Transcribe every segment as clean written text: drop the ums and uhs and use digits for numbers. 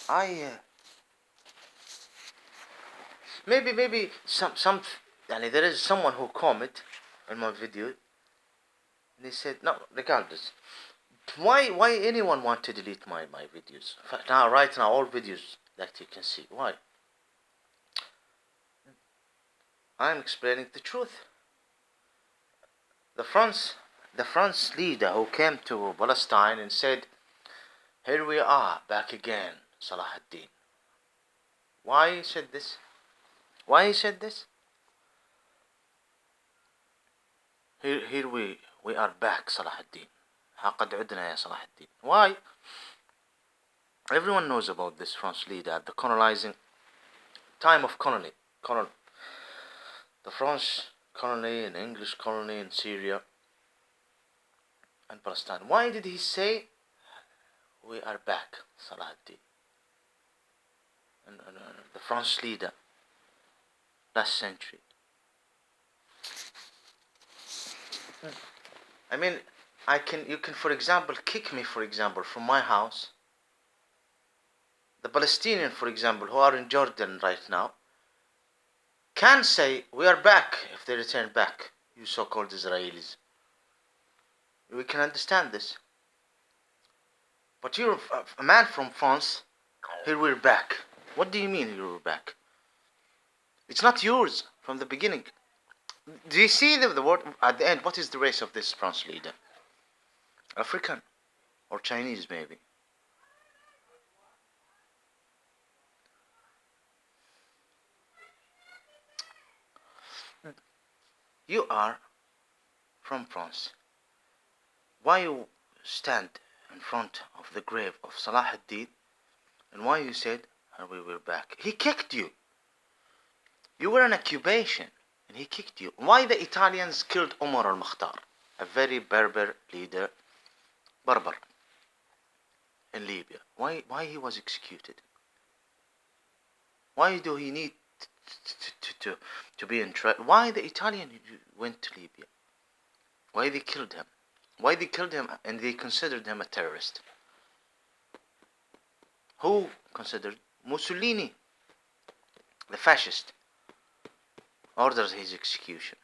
I maybe some يعني there is someone who comment on my video and he said no, regardless, why anyone want to delete my videos now, right now, all videos that you can see, why? I'm explaining the truth. The France leader who came to Palestine and said, here we are back again, Salah ad-Din. Why he said this? Why he said this? Here we are back, Salah ad-Din. ها قد عدنا يا صلاح الدين. Why? Everyone knows about this France leader at the colonizing time of colony. The French colony and English colony in Syria and Palestine. Why did he say we are back, Salah ad-Din? And the French leader last century. I mean, you can, for example, kick me, for example, from my house. The Palestinian, for example, who are in Jordan right now, can say, we are back, if they return back, you so-called Israelis. We can understand this. But you're a man from France, here we're back. What do you mean you're back? It's not yours from the beginning. Do you see the word at the end? What is the race of this France leader? African or Chinese, maybe. You are from France. Why you stand in front of the grave of Salah ad-Din, and why you said, we were back? He kicked you. You were in occupation, and he kicked you. Why the Italians killed Omar al-Mukhtar, a very Berber leader, Berber, in Libya? Why he was executed? Why do he need to be in trial? Why the Italian went to Libya? Why they killed him? Why they killed him and they considered him a terrorist? Who considered? Mussolini, the fascist, ordered his execution.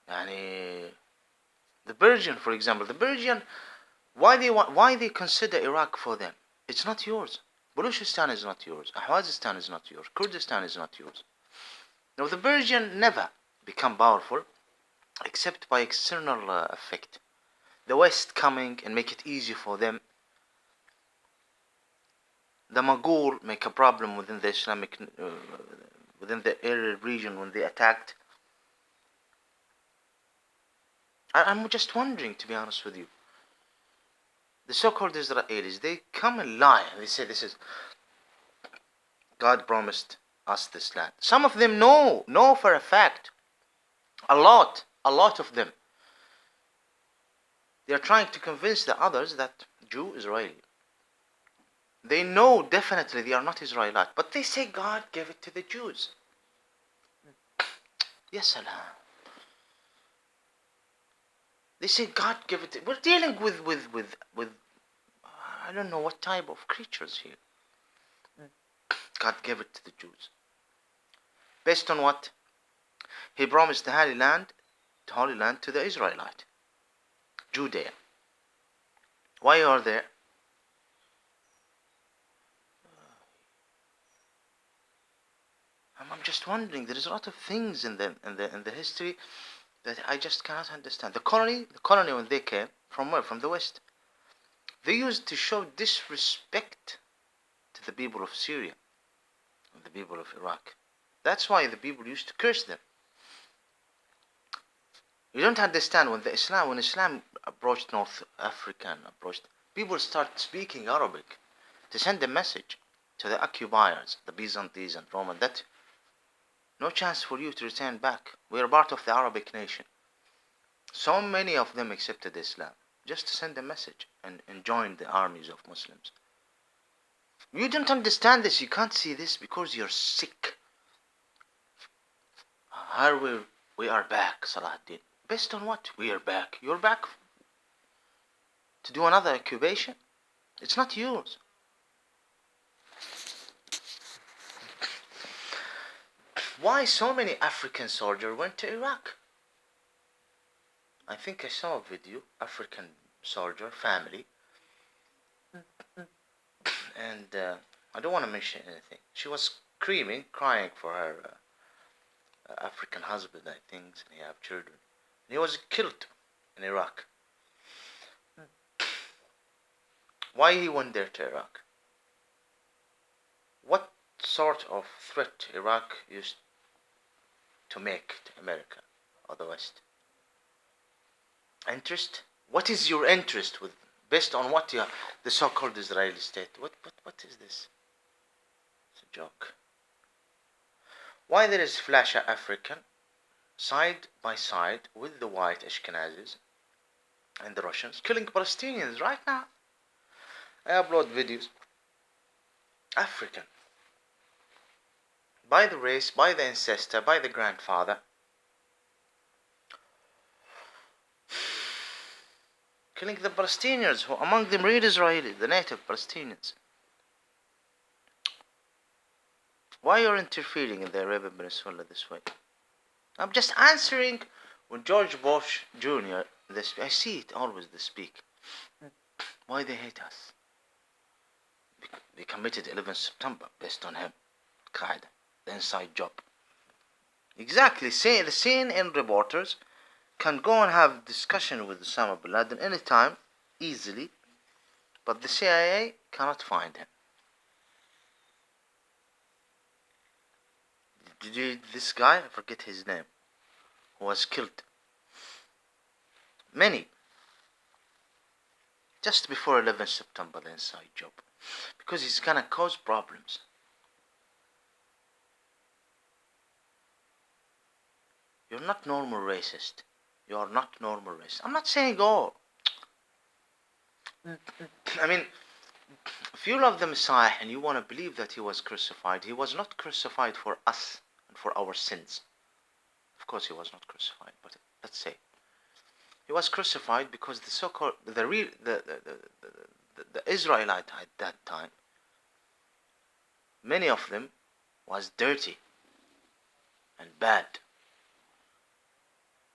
Yani, the Belgian, for example, why they consider Iraq for them? It's not yours. Baluchistan is not yours. Ahwazistan is not yours. Kurdistan is not yours. Now the Belgian never become powerful except by external effect. The West coming and make it easy for them. The Mughal make a problem within the Islamic, within the Arab region when they attacked. I'm just wondering, to be honest with you. The so-called Israelis, they come and lie. They say this is, God promised us this land. Some of them know for a fact. A lot of them. They are trying to convince the others that Jew, Israeli. They know definitely they are not Israelite, but they say God gave it to the Jews. Yes, Allah. They say God gave it. We're dealing with I don't know what type of creatures here. God gave it to the Jews. Based on what? He promised the Holy Land to the Israelite, Judea. Why are there? I'm just wondering. There is a lot of things in the history that I just cannot understand. The colony when they came from where? From the West. They used to show disrespect to the people of Syria and the people of Iraq. That's why the people used to curse them. You don't understand when Islam approached North Africa and people start speaking Arabic to send a message to the occupiers, the Byzantines and Roman, that no chance for you to return back. We are part of the Arabic nation. So many of them accepted Islam just to send a message and join the armies of Muslims. You don't understand this. You can't see this because you're sick. Here we are back, Salah ad-Din. Based on what? We are back. You're back to do another occupation? It's not yours. Why so many African soldiers went to Iraq? I think I saw a video, African soldier family, and I don't want to mention anything. She was screaming, crying for her African husband, I think, and he have children. And he was killed in Iraq. Why he went there to Iraq? What sort of threat Iraq used to make to America or the West? Interest? What is your interest with, based on what you have, the so-called Israeli state? What is this? It's a joke. Why there is Flasha African side by side with the white Ashkenazis and the Russians killing Palestinians right now? I upload videos. African. By the race, by the ancestor, by the grandfather. Killing the Palestinians, who among them real Israelis, the native Palestinians. Why you're interfering in the Arabian Peninsula this way? I'm just answering when George Bush Jr. I see it always they speak. Why they hate us? They committed 11 September based on him. Qaeda, the inside job. Exactly, the CNN reporters can go and have discussion with Osama bin Laden anytime, easily, but the CIA cannot find him. Did you read this guy? I forget his name. Who was killed. Many. Just before 11 September, the inside job. Because he's gonna cause problems. You're not normal racist. You are not normal racist. I'm not saying all. I mean, if you love the Messiah and you want to believe that he was crucified, he was not crucified for us and for our sins. Of course he was not crucified, but let's say he was crucified because the so-called the Israelite at that time, many of them was dirty and bad,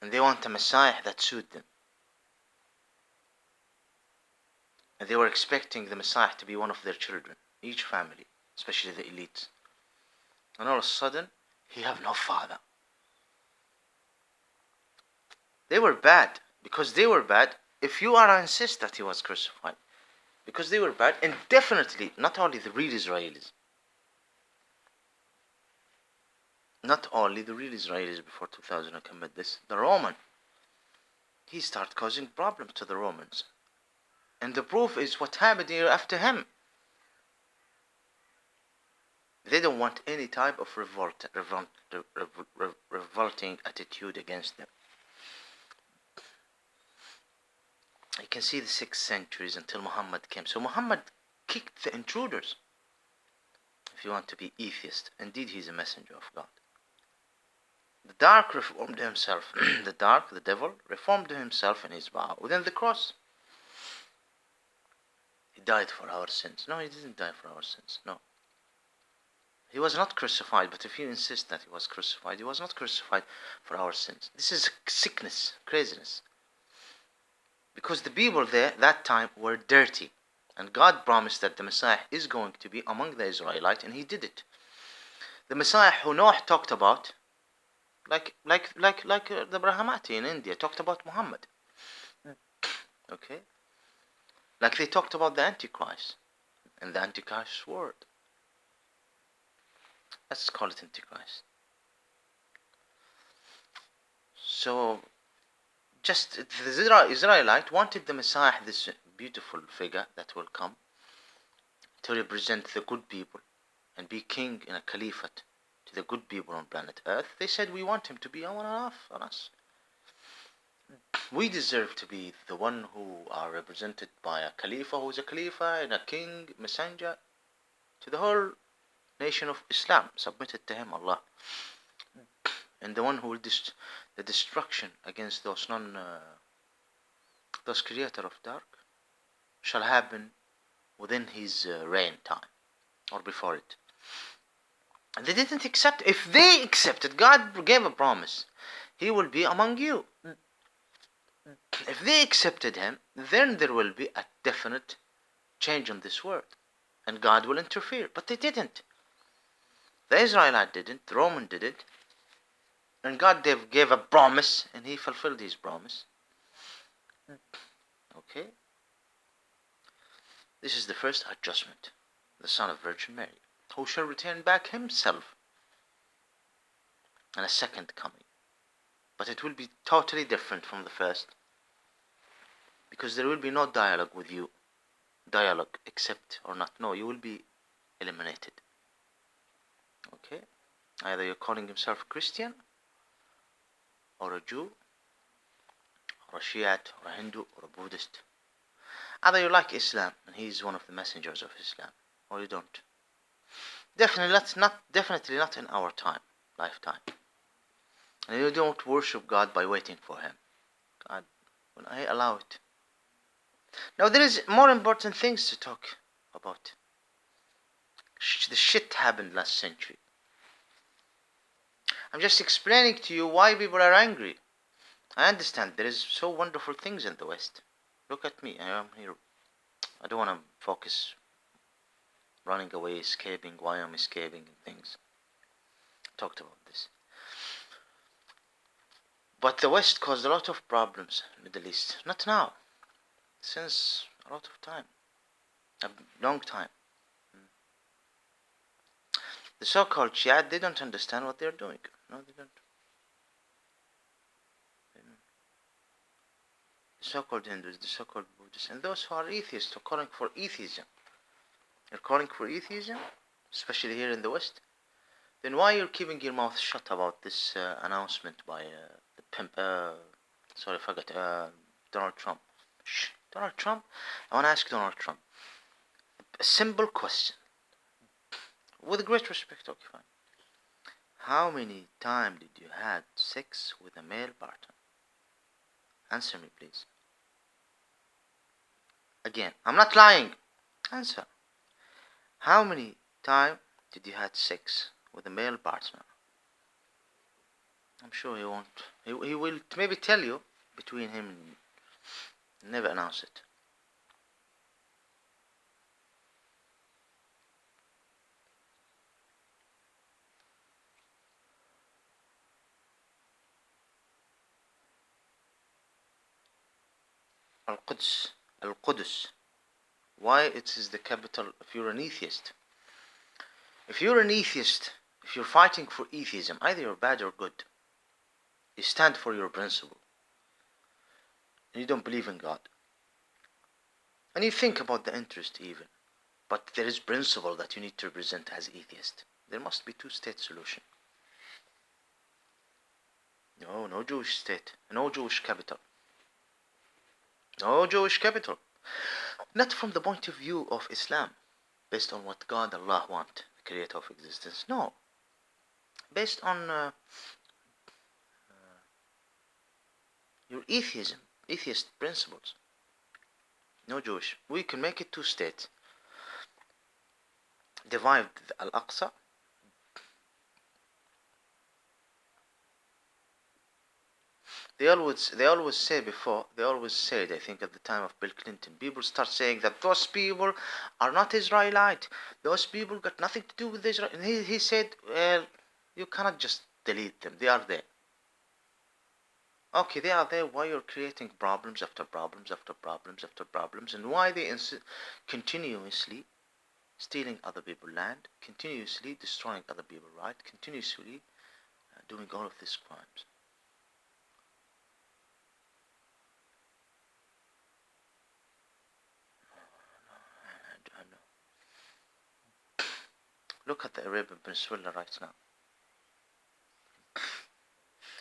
and they want a Messiah that suit them, and they were expecting the Messiah to be one of their children, each family, especially the elites, and all of a sudden he have no father. They were bad. Because they were bad, if you are to insist that he was crucified, because they were bad, and definitely not only the real Israelis, not only the real Israelis before 2000 commit this, the Roman, he started causing problems to the Romans, and the proof is what happened here after him. They don't want any type of revolting attitude against them. You can see the 6 centuries until Muhammad came. So Muhammad kicked the intruders. If you want to be atheist, indeed he's a messenger of God. The dark reformed himself. The devil, reformed himself in his vow within the cross. He died for our sins. No, he didn't die for our sins. No. He was not crucified, but if you insist that he was crucified, he was not crucified for our sins. This is sickness, craziness. Because the people there, that time, were dirty. And God promised that the Messiah is going to be among the Israelites, and he did it. The Messiah who Noah talked about, like the Brahmati in India, talked about Muhammad. Okay? Like they talked about the Antichrist, and the Antichrist's word. Let's call it Antichrist. So, just the Israelite wanted the Messiah, this beautiful figure that will come to represent the good people and be king in a caliphate to the good people on planet Earth. They said we want him to be on us. We deserve to be the one who are represented by a Khalifa who is a Khalifa and a king, messenger to the whole nation of Islam, submitted to him, Allah. And the one who will the destruction against those creator of dark, shall happen within his reign time or before it. And they didn't accept. If they accepted, God gave a promise. He will be among you. If they accepted him, then there will be a definite change in this world. And God will interfere. But they didn't. The Israelite didn't. The Roman did it. And God gave a promise, and he fulfilled his promise. Okay? This is the first adjustment. The Son of Virgin Mary, who shall return back himself in a second coming. But it will be totally different from the first. Because there will be no dialogue with you. Dialogue, accept or not. No, you will be eliminated. Okay? Either you're calling himself a Christian, or a Jew, or a Shiite, or a Hindu, or a Buddhist. Either you like Islam, and he's one of the messengers of Islam, or you don't. Definitely not in our lifetime. And you don't worship God by waiting for him. God will allow it. Now there is more important things to talk about. The shit happened last century. I'm just explaining to you why people are angry. I understand there is so wonderful things in the West. Look at me, I am here. I don't want to focus running away, escaping, why I'm escaping and things. I talked about this. But the West caused a lot of problems in the Middle East. Not now. Since a lot of time. A long time. The so-called Shiite, they don't understand what they're doing. No, they don't. The so-called Hindus, the so-called Buddhists, and those who are atheists are calling for atheism. You're calling for atheism, especially here in the West. Then why you're keeping your mouth shut about this announcement by the pimp? Sorry, I forgot. Donald Trump. Shh, Donald Trump. I want to ask Donald Trump a simple question. With great respect, okay, fine. How many times did you had sex with a male partner? Answer me, please. Again, I'm not lying. Answer. How many times did you had sex with a male partner? I'm sure he won't. He will maybe tell you between him and never announce it. Al-Qudus. Why it is the capital if you're an atheist? If you're an atheist, if you're fighting for atheism, either you're bad or good. You stand for your principle. And you don't believe in God. And you think about the interest even. But there is principle that you need to represent as atheist. There must be two-state solution. No Jewish state. No Jewish capital. No Jewish capital. Not from the point of view of Islam, based on what God, Allah want, the creator of existence. No. Based on your atheist principles. No Jewish. We can make it two states. Divide Al-Aqsa. They always said, I think at the time of Bill Clinton, people start saying that those people are not Israelite. Those people got nothing to do with Israel. And he said, well, you cannot just delete them. They are there. Okay, they are there. Why you're creating problems after problems after problems after problems, and why they continuously stealing other people's land, continuously destroying other people's rights, continuously doing all of these crimes. Look at the Arabian Peninsula right now.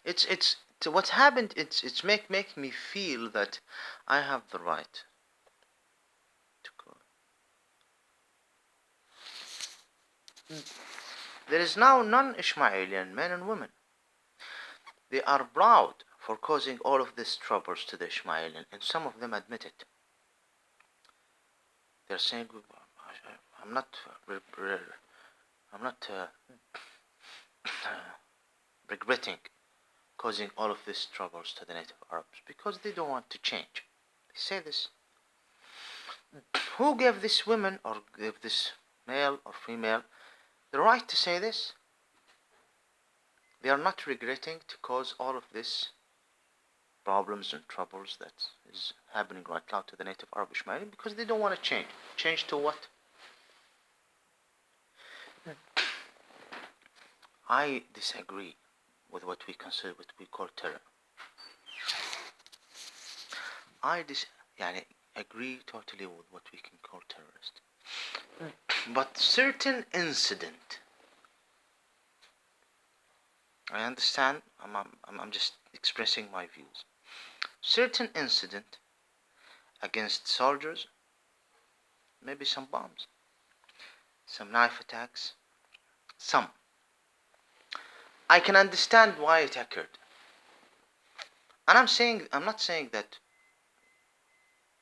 It's what's happened. It's make me feel that I have the right to go. There is now non-Ishmaelian men and women. They are proud for causing all of these troubles to the Ishmaelian, and some of them admit it. they're saying, I'm not, I'm not regretting causing all of these troubles to the native Arabs because they don't want to change. They say this. Who gave this woman or gave this male or female the right to say this? They are not regretting to cause all of this problems and troubles that is happening right now to the native Arab Ishmaeli because they don't want to change. Change to what? I disagree with what we consider, what we call terror. I agree totally with what we can call terrorist. But certain incident, I understand, I'm just expressing my views. Certain incident against soldiers, maybe some bombs, some knife attacks, some. I can understand why it occurred. And I'm not saying that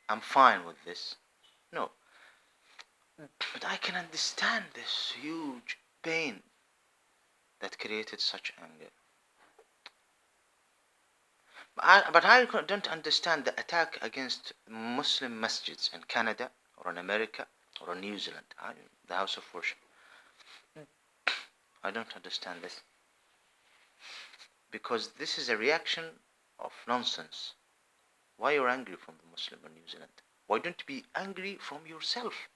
I'm fine with this. No. But I can understand this huge pain that created such anger. But I don't understand the attack against Muslim masjids in Canada or in America or in New Zealand, the house of worship. I don't understand this. Because this is a reaction of nonsense. Why you're angry from the Muslim in New Zealand? Why don't you be angry from yourself?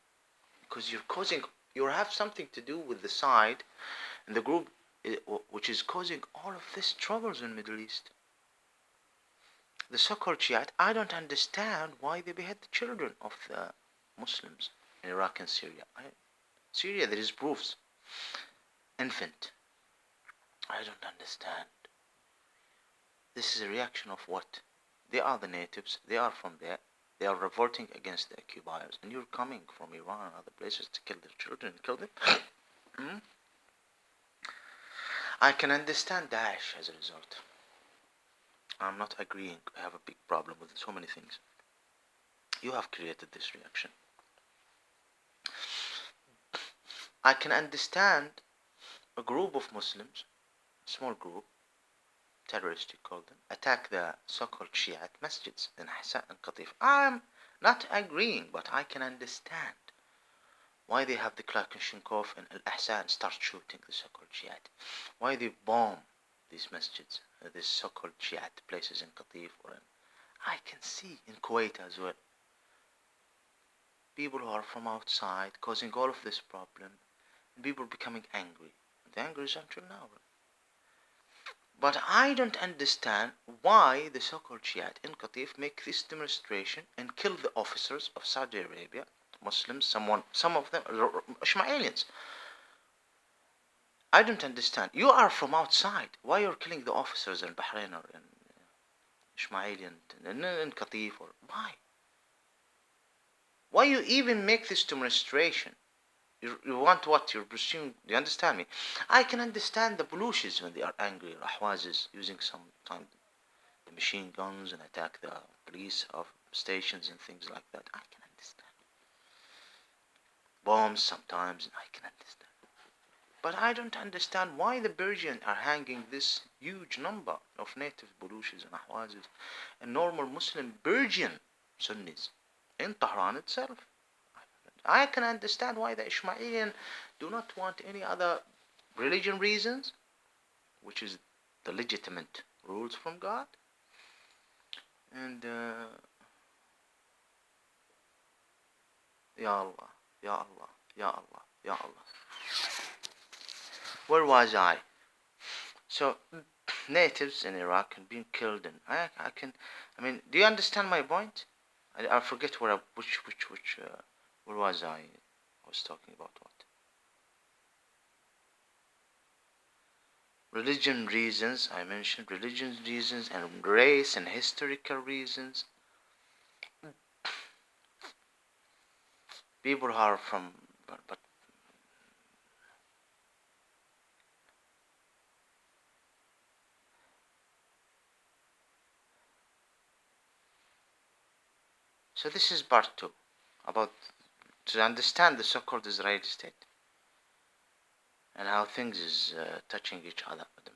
Because you have something to do with the side and the group which is causing all of these troubles in the Middle East. The so-called Shiite, I don't understand why they behead the children of the Muslims in Iraq and Syria. Syria, there is proofs. Infant. I don't understand. This is a reaction of what? They are the natives. They are from there. They are revolting against the occupiers. And you're coming from Iran and other places to kill their children and kill them. I can understand Daesh as a result. I'm not agreeing. I have a big problem with so many things. You have created this reaction. I can understand a group of Muslims, a small group, terrorists you call them, attack the so-called Shiite masjids in Hasa and Qatif. I'm not agreeing, but I can understand why they have the Kalashnikov and Al-Ahsa and start shooting the so-called Shiite. Why they bomb these masjids, these so-called Shiite places in Qatif or in... I can see in Kuwait as well. People who are from outside causing all of this problem and people becoming angry. The anger is until now. But I don't understand why the so-called Shiite in Qatif make this demonstration and kill the officers of Saudi Arabia, Muslims, some of them are Ishmaelians. I don't understand. You are from outside. Why you're killing the officers in Bahrain or in Ishmaelian in Qatif or why? Why you even make this demonstration? You want what? You're pursuing. Do you understand me? I can understand the Baluchis when they are angry, Ahwazis, using sometimes the machine guns and attack the police of stations and things like that. I can understand. Bombs sometimes, and I can understand. But I don't understand why the Persians are hanging this huge number of native Baluchis and Ahwazis and normal Muslim Persian Sunnis in Tehran itself. I can understand why the Ishmaelian do not want any other religion reasons, which is the legitimate rules from God. And Ya Allah, Ya Allah, Ya Allah, Ya Allah. Where was I? So natives in Iraq are being killed, and I mean, do you understand my point? I forget where was I? I was talking about what? Religion reasons, I mentioned religion reasons and race and historical reasons. People who are from, but so this is part 2 about to understand the so-called Israeli state and how things is touching each other at the